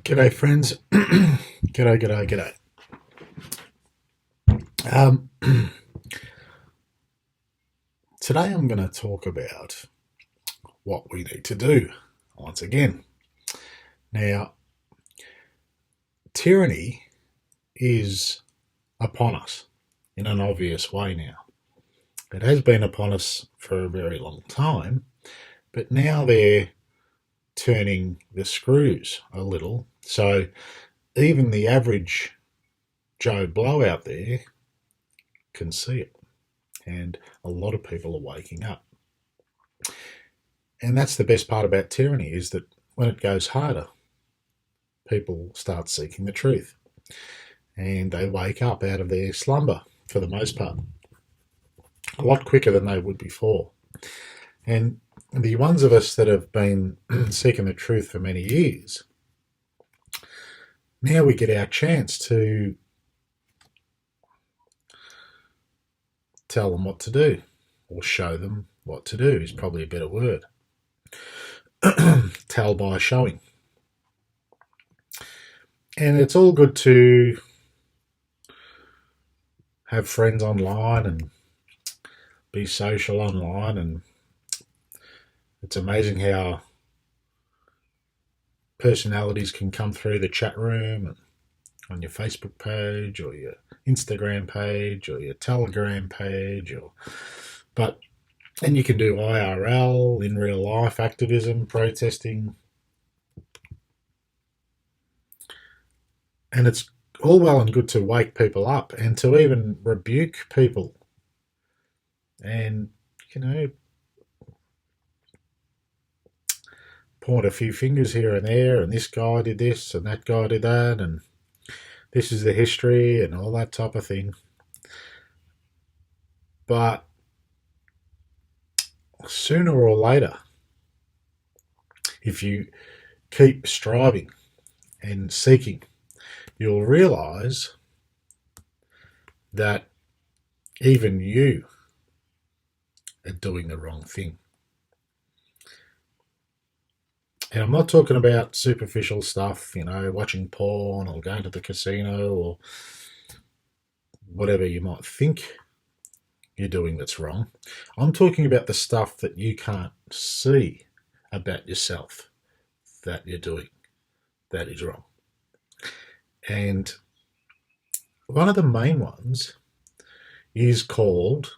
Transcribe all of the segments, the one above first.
G'day, friends. G'day. Um, Today I'm going to talk about what we need to do once again. Now, tyranny is upon us in an obvious way now. It has been upon us for a very long time, but now they're turning the screws a little. So even the average Joe Blow out there can see it. And a lot of people are waking up. And that's the best part about tyranny, is that when it goes harder, people start seeking the truth. And they wake up out of their slumber, for the most part, a lot quicker than they would before. And the ones of us that have been seeking the truth for many years, now we get our chance to tell them what to do, or show them what to do is probably a better word. Tell by showing. And it's all good to have friends online and be social online, and it's amazing how personalities can come through the chat room and on your Facebook page or your Instagram page or your Telegram page, and you can do IRL, in real life activism, protesting, and it's all well and good to wake people up and to even rebuke people and, point a few fingers here and there, and this guy did this and that guy did that, and this is the history and all that type of thing. But sooner or later, if you keep striving and seeking, you'll realise that even you are doing the wrong thing. And I'm not talking about superficial stuff, watching porn or going to the casino or whatever you might think you're doing that's wrong. I'm talking about the stuff that you can't see about yourself that you're doing that is wrong. And one of the main ones is called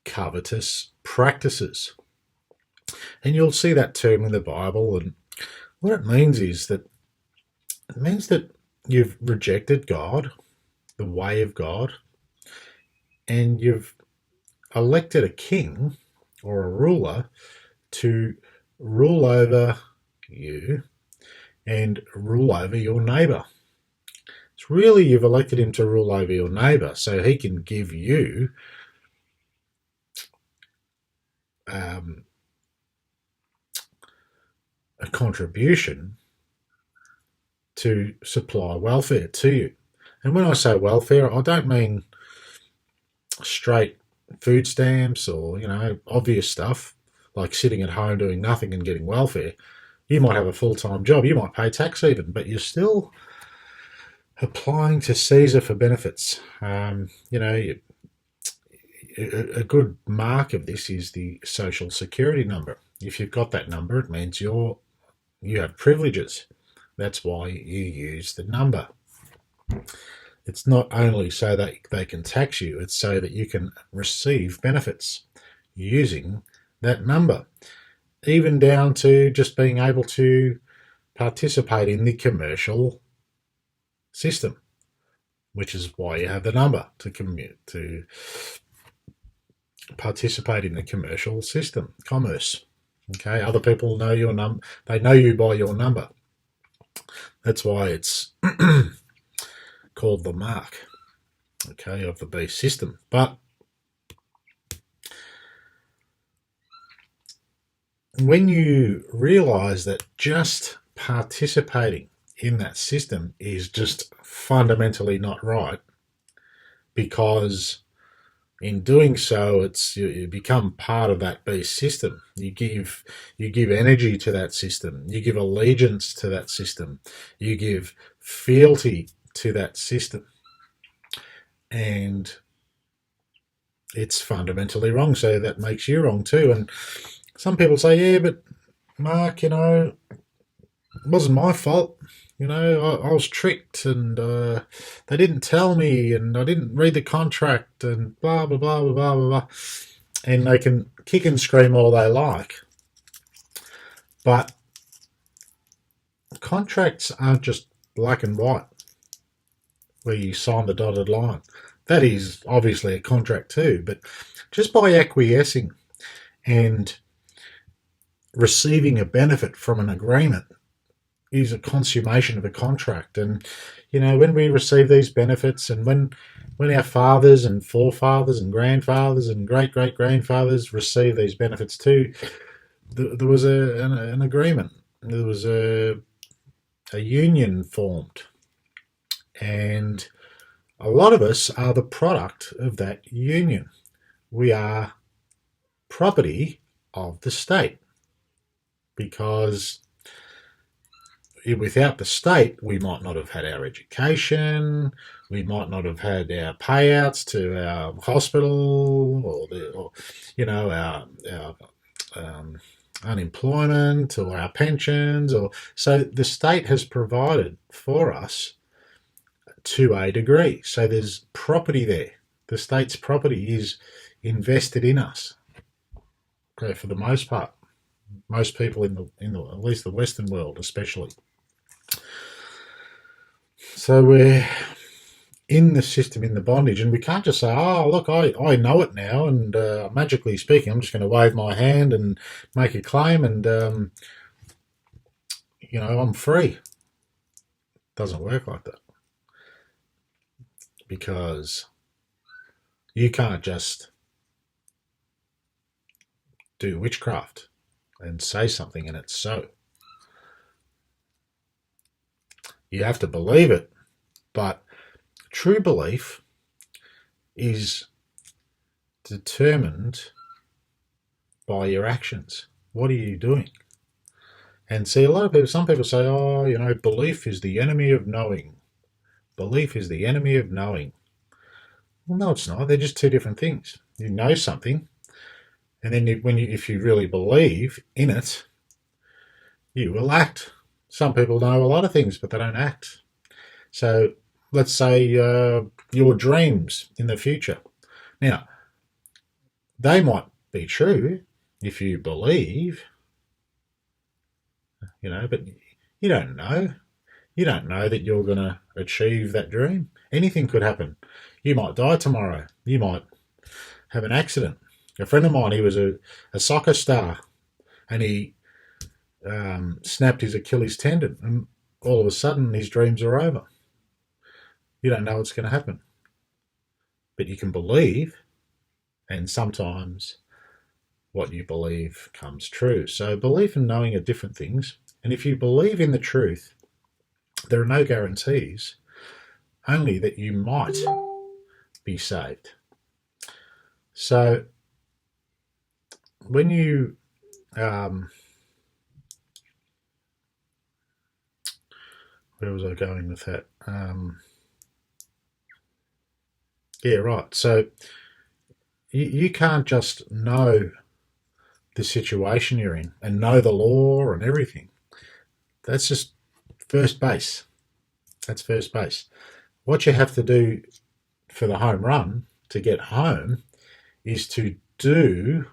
covetous practices. And you'll see that term in the Bible, and what it means is that you've rejected God, the way of God, and you've elected a king or a ruler to rule over you and rule over your neighbour. It's really, you've elected him to rule over your neighbour so he can give you a contribution to supply welfare to you. And when I say welfare, I don't mean straight food stamps or, obvious stuff like sitting at home doing nothing and getting welfare. You might have a full-time job, you might pay tax even, but you're still applying to Caesar for benefits. A good mark of this is the social security number. If you've got that number, it means you have privileges. That's why you use the number. It's not only so that they can tax you, it's so that you can receive benefits using that number, even down to just being able to participate in the commercial system, which is why you have the number to participate in the commercial system, commerce. Okay, other people know your number. They know you by your number. That's why it's called the mark, of the beast system. But when you realise that just participating in that system is just fundamentally not right, because In doing so, you become part of that beast system. You give energy to that system. You give allegiance to that system. You give fealty to that system, and it's fundamentally wrong. So that makes you wrong too. And some people say, "Yeah, but Mark, it wasn't my fault. I was tricked, and they didn't tell me, and I didn't read the contract, and blah blah blah blah blah blah." And they can kick and scream all they like, but contracts aren't just black and white, where you sign the dotted line. That is obviously a contract too, but just by acquiescing and receiving a benefit from an agreement is a consummation of a contract. And when we receive these benefits, and when our fathers and forefathers and grandfathers and great great grandfathers receive these benefits too, there was an agreement. There was a union formed, and a lot of us are the product of that union. We are property of the state, because without the state, we might not have had our education, we might not have had our payouts to our hospital, or our unemployment, or our pensions. So the state has provided for us to a degree. So there's property there. The state's property is invested in us. Okay, for the most part, most people in the at least the Western world, especially. So we're in the system, in the bondage, and we can't just say, "Oh, look, I know it now, and magically speaking, I'm just going to wave my hand and make a claim, and I'm free." It doesn't work like that, because you can't just do witchcraft and say something and it's so. You have to believe it, but true belief is determined by your actions. What are you doing? And see, some people say, "Oh, belief is the enemy of knowing. Belief is the enemy of knowing." Well, no, it's not. They're just two different things. You know something, and then if you really believe in it, you will act. Some people know a lot of things, but they don't act. So let's say your dreams in the future. Now, they might be true if you believe, but you don't know. You don't know that you're going to achieve that dream. Anything could happen. You might die tomorrow. You might have an accident. A friend of mine, he was a soccer star, and he snapped his Achilles tendon, and all of a sudden his dreams are over. You don't know what's going to happen, but you can believe, and sometimes what you believe comes true. So belief and knowing are different things, and if you believe in the truth, there are no guarantees, only that you might be saved. So when you where was I going with that? Yeah, right. So you can't just know the situation you're in and know the law and everything. That's just first base. That's first base. What you have to do for the home run to get home is to do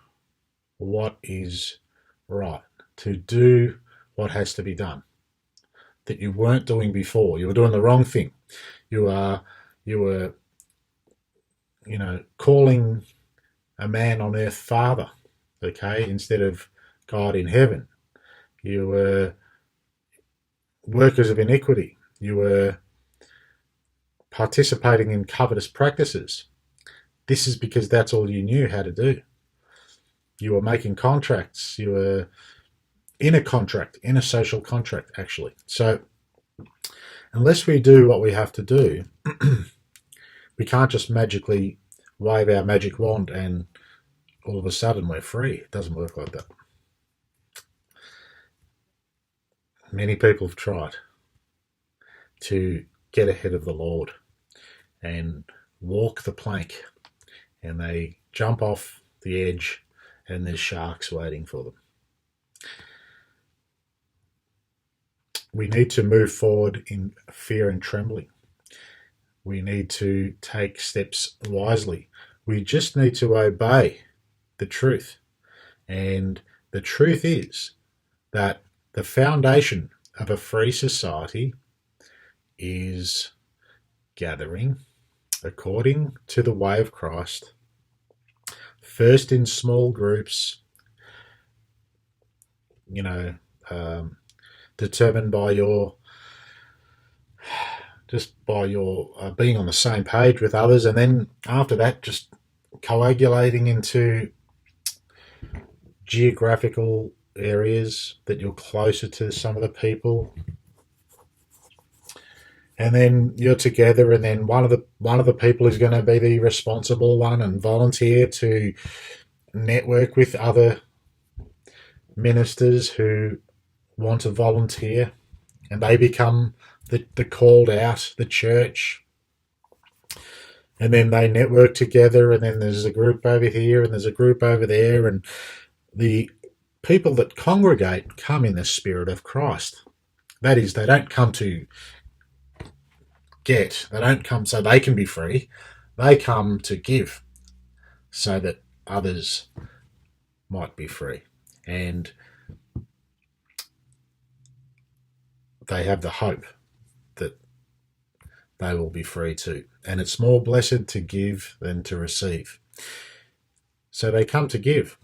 what is right, to do what has to be done that you weren't doing before. You were doing the wrong thing. You were calling a man on earth Father, okay, instead of God in heaven. You were workers of iniquity. You were participating in covetous practices. This is because that's all you knew how to do. You were making contracts. You were in a social contract, actually. So unless we do what we have to do, we can't just magically wave our magic wand and all of a sudden we're free. It doesn't work like that. Many people have tried to get ahead of the Lord and walk the plank, and they jump off the edge and there's sharks waiting for them. We need to move forward in fear and trembling. We need to take steps wisely. We just need to obey the truth. And the truth is that the foundation of a free society is gathering according to the way of Christ, first in small groups, determined by your being on the same page with others, and then after that just coagulating into geographical areas that you're closer to some of the people, and then you're together, and then one of the people is going to be the responsible one and volunteer to network with other ministers who want to volunteer, and they become the called out, the church, and then they network together, and then there's a group over here and there's a group over there, and the people that congregate come in the spirit of Christ. That is, they don't come to get, they don't come so they can be free, they come to give so that others might be free, and they have the hope that they will be free too. And it's more blessed to give than to receive. So they come to give.